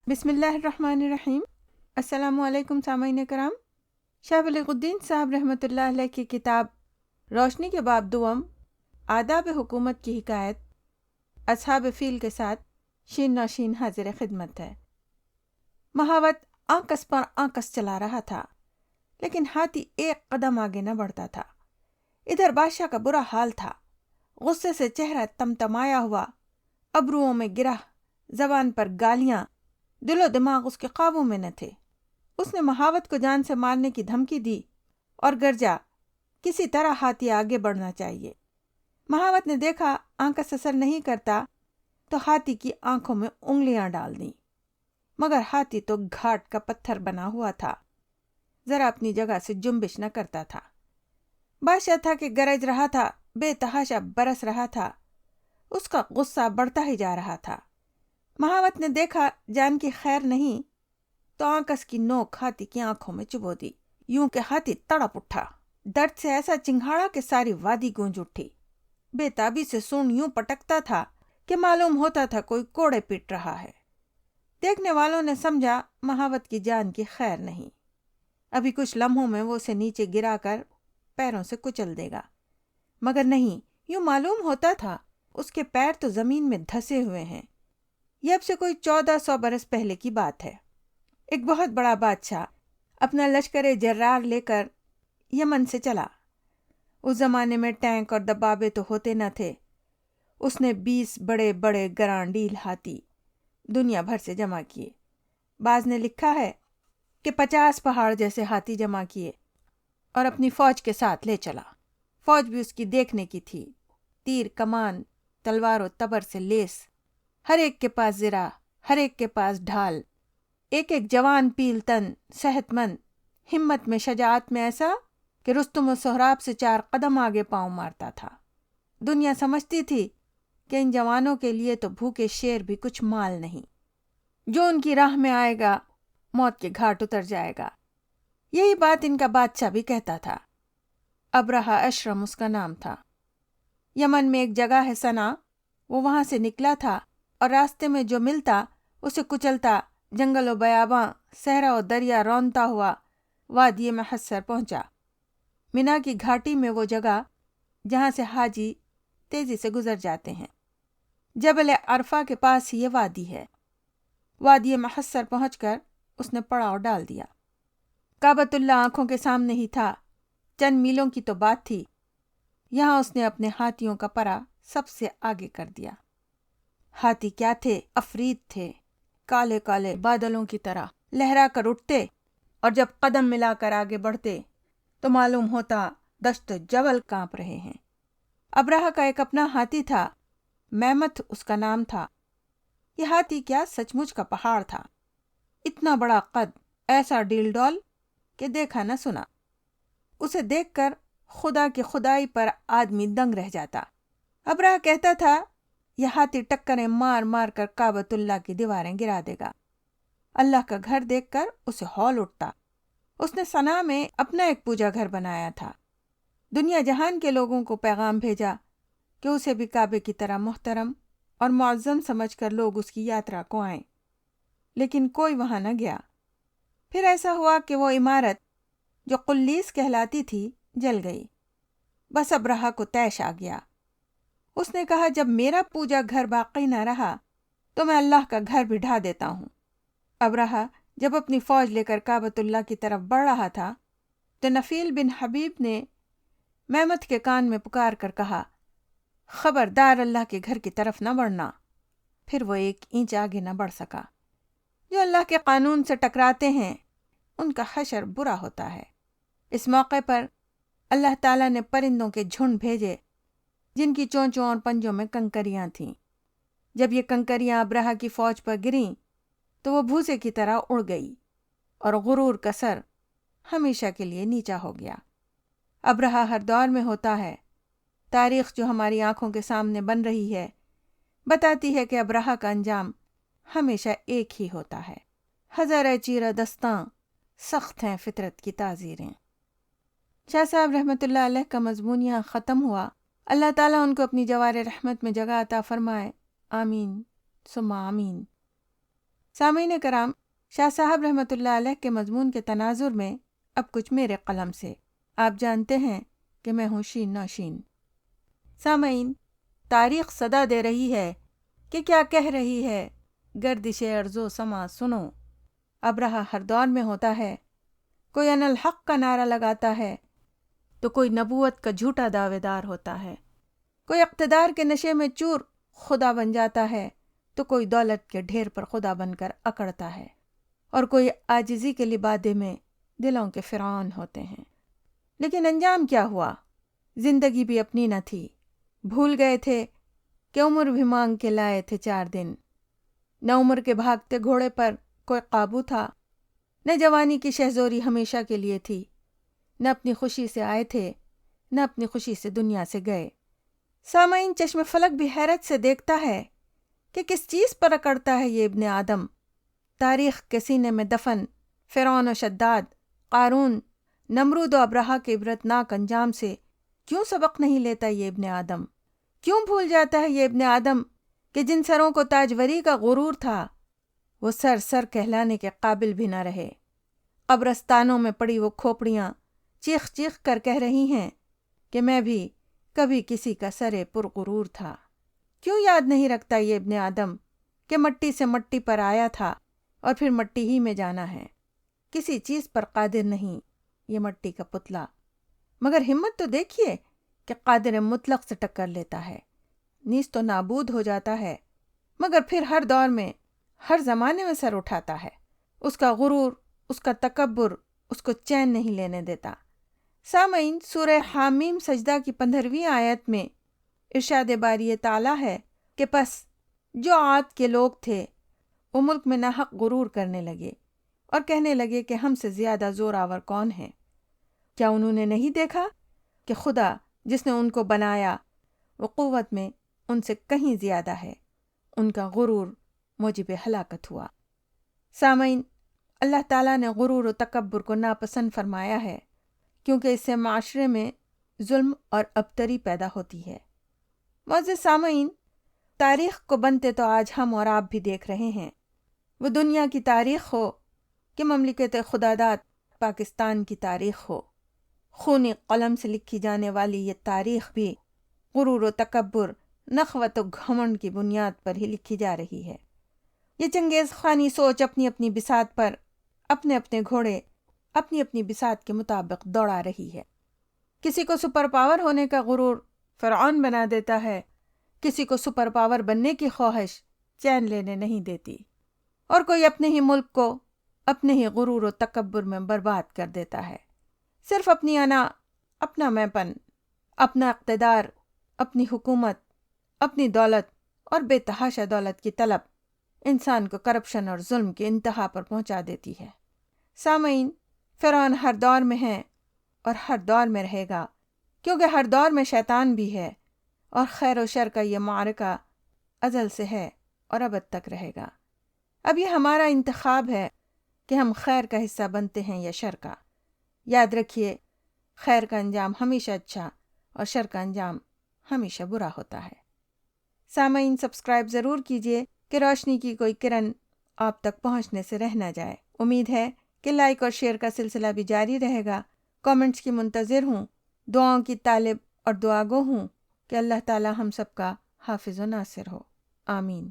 بسم اللہ الرحمن الرحیم۔ السلام علیکم سامعین کرام۔ شاہ ولی الدین صاحب رحمۃ اللہ علیہ کی کتاب روشنی کے باب دوم آداب حکومت کی حکایت اصحاب فیل کے ساتھ شین نوشین حاضر خدمت ہے۔ مہاوت آنکس پر آنکس چلا رہا تھا، لیکن ہاتھی ایک قدم آگے نہ بڑھتا تھا۔ ادھر بادشاہ کا برا حال تھا، غصے سے چہرہ تمتمایا ہوا، ابروؤں میں گرہ، زبان پر گالیاں، دل و دماغ اس کے قابو میں نہ تھے۔ اس نے مہاوت کو جان سے مارنے کی دھمکی دی اور گرجا کسی طرح ہاتھی آگے بڑھنا چاہیے۔ مہاوت نے دیکھا آنکس اثر نہیں کرتا تو ہاتھی کی آنکھوں میں انگلیاں ڈال دیں، مگر ہاتھی تو گھاٹ کا پتھر بنا ہوا تھا، ذرا اپنی جگہ سے جنبش نہ کرتا تھا۔ بادشاہ تھا کہ گرج رہا تھا، بے تحاشا برس رہا تھا، اس کا غصہ بڑھتا ہی جا رہا تھا۔ مہاوت نے دیکھا جان کی خیر نہیں تو آنکس کی نوک ہاتھی کی آنکھوں میں چبو دی، یوں کہ ہاتھی تڑپ اٹھا، درد سے ایسا چنگھاڑا کہ ساری وادی گونج اٹھی۔ بے تابی سے سونڈ یوں پٹکتا تھا کہ معلوم ہوتا تھا کوئی کوڑے پیٹ رہا ہے۔ دیکھنے والوں نے سمجھا مہاوت کی جان کی خیر نہیں، ابھی کچھ لمحوں میں وہ اسے نیچے گرا کر پیروں سے کچل دے گا، مگر نہیں، یوں معلوم ہوتا تھا اس کے پیر تو زمین میں دھسے ہوئے ہیں۔ یہ اب سے کوئی 1400 برس پہلے کی بات ہے۔ ایک بہت بڑا بادشاہ اپنا لشکر جرار لے کر یمن سے چلا۔ اس زمانے میں ٹینک اور دبابے تو ہوتے نہ تھے۔ اس نے 20 بڑے بڑے گرانڈیل ہاتھی دنیا بھر سے جمع کیے۔ بعض نے لکھا ہے کہ 50 پہاڑ جیسے ہاتھی جمع کیے اور اپنی فوج کے ساتھ لے چلا۔ فوج بھی اس کی دیکھنے کی تھی، تیر کمان تلوار و تبر سے لیس، ہر ایک کے پاس زرہ، ہر ایک کے پاس ڈھال، ایک ایک جوان پیل تن، صحت مند، ہمت میں شجاعت میں ایسا کہ رستم و سہراب سے 4 قدم آگے پاؤں مارتا تھا۔ دنیا سمجھتی تھی کہ ان جوانوں کے لیے تو بھوکے شیر بھی کچھ مال نہیں، جو ان کی راہ میں آئے گا موت کے گھاٹ اتر جائے گا۔ یہی بات ان کا بادشاہ بھی کہتا تھا۔ ابرہہ اشرم اس کا نام تھا۔ یمن میں ایک جگہ ہے سنا، وہ وہاں سے نکلا تھا اور راستے میں جو ملتا اسے کچلتا، جنگل و بیاباں، صحرا و دریا رونتا ہوا وادی محصر پہنچا۔ منا کی گھاٹی میں وہ جگہ جہاں سے حاجی تیزی سے گزر جاتے ہیں، جبل عرفہ کے پاس ہی یہ وادی ہے۔ وادی محصر پہنچ کر اس نے پڑاؤ ڈال دیا۔ کعبۃ اللہ آنکھوں کے سامنے ہی تھا، چند میلوں کی تو بات تھی۔ یہاں اس نے اپنے ہاتھیوں کا پرا سب سے آگے کر دیا۔ ہاتھی کیا تھے، عفریت تھے، کالے کالے بادلوں کی طرح لہرا کر اٹھتے، اور جب قدم ملا کر آگے بڑھتے تو معلوم ہوتا دشت و جبل کانپ رہے ہیں۔ ابرہہ کا ایک اپنا ہاتھی تھا، میمت اس کا نام تھا۔ یہ ہاتھی کیا، سچ مچ کا پہاڑ تھا، اتنا بڑا قد، ایسا ڈیل ڈول کہ دیکھا نہ سنا۔ اسے دیکھ کر خدا کی خدائی پر آدمی دنگ رہ جاتا۔ ابرہہ کہتا تھا یہ ہاتھی ٹکریں مار مار کر کعبۃ اللہ کی دیواریں گرا دے گا۔ اللہ کا گھر دیکھ کر اسے ہول اٹھتا۔ اس نے صنع میں اپنا ایک پوجا گھر بنایا تھا۔ دنیا جہان کے لوگوں کو پیغام بھیجا کہ اسے بھی کعبے کی طرح محترم اور معظم سمجھ کر لوگ اس کی یاترا کو آئیں، لیکن کوئی وہاں نہ گیا۔ پھر ایسا ہوا کہ وہ عمارت جو قلیس کہلاتی تھی جل گئی۔ بس ابرہہ کو طیش آ گیا۔ اس نے کہا جب میرا پوجا گھر باقی نہ رہا تو میں اللہ کا گھر بھی ڈھا دیتا ہوں۔ ابرہہ جب اپنی فوج لے کر کعبۃ اللہ کی طرف بڑھ رہا تھا تو نفیل بن حبیب نے میمت کے کان میں پکار کر کہا، خبردار اللہ کے گھر کی طرف نہ بڑھنا۔ پھر وہ 1 انچ آگے نہ بڑھ سکا۔ جو اللہ کے قانون سے ٹکراتے ہیں ان کا حشر برا ہوتا ہے۔ اس موقع پر اللہ تعالیٰ نے پرندوں کے جھنڈ بھیجے جن کی چونچوں اور پنجوں میں کنکریاں تھیں۔ جب یہ کنکریاں ابرہہ کی فوج پر گریں تو وہ بھوسے کی طرح اڑ گئی اور غرور کا سر ہمیشہ کے لیے نیچا ہو گیا۔ ابرہہ ہر دور میں ہوتا ہے۔ تاریخ جو ہماری آنکھوں کے سامنے بن رہی ہے بتاتی ہے کہ ابرہہ کا انجام ہمیشہ ایک ہی ہوتا ہے۔ ہزارہ چیرہ دستاں، سخت ہیں فطرت کی تعزیریں۔ شاہ صاحب رحمۃ اللہ علیہ کا مضمون یہاں ختم ہوا۔ اللہ تعالیٰ ان کو اپنی جوار رحمت میں جگہ عطا فرمائے، آمین ثم آمین۔ سامعین کرام، شاہ صاحب رحمۃ اللہ علیہ کے مضمون کے تناظر میں اب کچھ میرے قلم سے۔ آپ جانتے ہیں کہ میں ہوں شین نوشین۔ سامعین، تاریخ صدا دے رہی ہے کہ کیا کہہ رہی ہے گردش ارض و سما سنو۔ ابرہہ ہر دور میں ہوتا ہے، کوئی ان الحق کا نعرہ لگاتا ہے تو کوئی نبوت کا جھوٹا دعوے دار ہوتا ہے، کوئی اقتدار کے نشے میں چور خدا بن جاتا ہے تو کوئی دولت کے ڈھیر پر خدا بن کر اکڑتا ہے، اور کوئی عاجزی کے لبادے میں دلوں کے فرعون ہوتے ہیں۔ لیکن انجام کیا ہوا؟ زندگی بھی اپنی نہ تھی، بھول گئے تھے کہ عمر بھی مانگ کے لائے تھے 4 دن۔ نہ عمر کے بھاگتے گھوڑے پر کوئی قابو تھا، نہ جوانی کی شہزوری ہمیشہ کے لیے تھی، نہ اپنی خوشی سے آئے تھے، نہ اپنی خوشی سے دنیا سے گئے۔ سامعین، چشم فلک بھی حیرت سے دیکھتا ہے کہ کس چیز پر اکڑتا ہے یہ ابن آدم۔ تاریخ کے سینے میں دفن فرعون و شداد، قارون، نمرود و ابرہہ کے عبرتناک انجام سے کیوں سبق نہیں لیتا یہ ابن آدم؟ کیوں بھول جاتا ہے یہ ابن آدم کہ جن سروں کو تاجوری کا غرور تھا وہ سر کہلانے کے قابل بھی نہ رہے؟ قبرستانوں میں پڑی وہ کھوپڑیاں چیخ چیخ کر کہہ رہی ہیں کہ میں بھی کبھی کسی کا سرے پرغرور تھا۔ کیوں یاد نہیں رکھتا یہ ابن آدم کہ مٹی سے مٹی پر آیا تھا اور پھر مٹی ہی میں جانا ہے؟ کسی چیز پر قادر نہیں یہ مٹی کا پتلا، مگر ہمت تو دیکھیے کہ قادر مطلق سے ٹکر لیتا ہے، نیز تو نابود ہو جاتا ہے، مگر پھر ہر دور میں ہر زمانے میں سر اٹھاتا ہے۔ اس کا غرور، اس کا تکبر اس کو چین نہیں لینے دیتا۔ سامعین، سورہ حامیم سجدہ کی 15ویں آیت میں ارشاد باری تعالیٰ ہے کہ پس جو عاد کے لوگ تھے وہ ملک میں ناحق غرور کرنے لگے اور کہنے لگے کہ ہم سے زیادہ زور آور کون ہے؟ کیا انہوں نے نہیں دیکھا کہ خدا جس نے ان کو بنایا وہ قوت میں ان سے کہیں زیادہ ہے؟ ان کا غرور موجب ہلاکت ہوا۔ سامعین، اللہ تعالیٰ نے غرور و تکبر کو ناپسند فرمایا ہے کیونکہ اس سے معاشرے میں ظلم اور ابتری پیدا ہوتی ہے۔ معزز سامعین، تاریخ کو بنتے تو آج ہم اور آپ بھی دیکھ رہے ہیں۔ وہ دنیا کی تاریخ ہو کہ مملکت خداداد پاکستان کی تاریخ ہو، خونی قلم سے لکھی جانے والی یہ تاریخ بھی غرور و تکبر، نخوت و گھمنڈ کی بنیاد پر ہی لکھی جا رہی ہے۔ یہ چنگیز خانی سوچ اپنی اپنی بساط پر اپنے اپنے گھوڑے اپنی اپنی بساط کے مطابق دوڑا رہی ہے۔ کسی کو سپر پاور ہونے کا غرور فرعون بنا دیتا ہے، کسی کو سپر پاور بننے کی خواہش چین لینے نہیں دیتی، اور کوئی اپنے ہی ملک کو اپنے ہی غرور و تکبر میں برباد کر دیتا ہے۔ صرف اپنی انا، اپنا میں پن، اپنا اقتدار، اپنی حکومت، اپنی دولت اور بے تحاشا دولت کی طلب انسان کو کرپشن اور ظلم کی انتہا پر پہنچا دیتی ہے۔ سامعین، فرعون ہر دور میں ہے اور ہر دور میں رہے گا، کیونکہ ہر دور میں شیطان بھی ہے، اور خیر و شر کا یہ معرکہ ازل سے ہے اور ابد تک رہے گا۔ اب یہ ہمارا انتخاب ہے کہ ہم خیر کا حصہ بنتے ہیں یا شر کا۔ یاد رکھیے، خیر کا انجام ہمیشہ اچھا اور شر کا انجام ہمیشہ برا ہوتا ہے۔ سامعین، سبسکرائب ضرور کیجیے کہ روشنی کی کوئی کرن آپ تک پہنچنے سے رہ نہ جائے۔ امید ہے کہ لائک اور شیئر کا سلسلہ بھی جاری رہے گا۔ کامنٹس کی منتظر ہوں، دعاؤں کی طالب اور دعا گو ہوں کہ اللہ تعالی ہم سب کا حافظ و ناصر ہو۔ آمین۔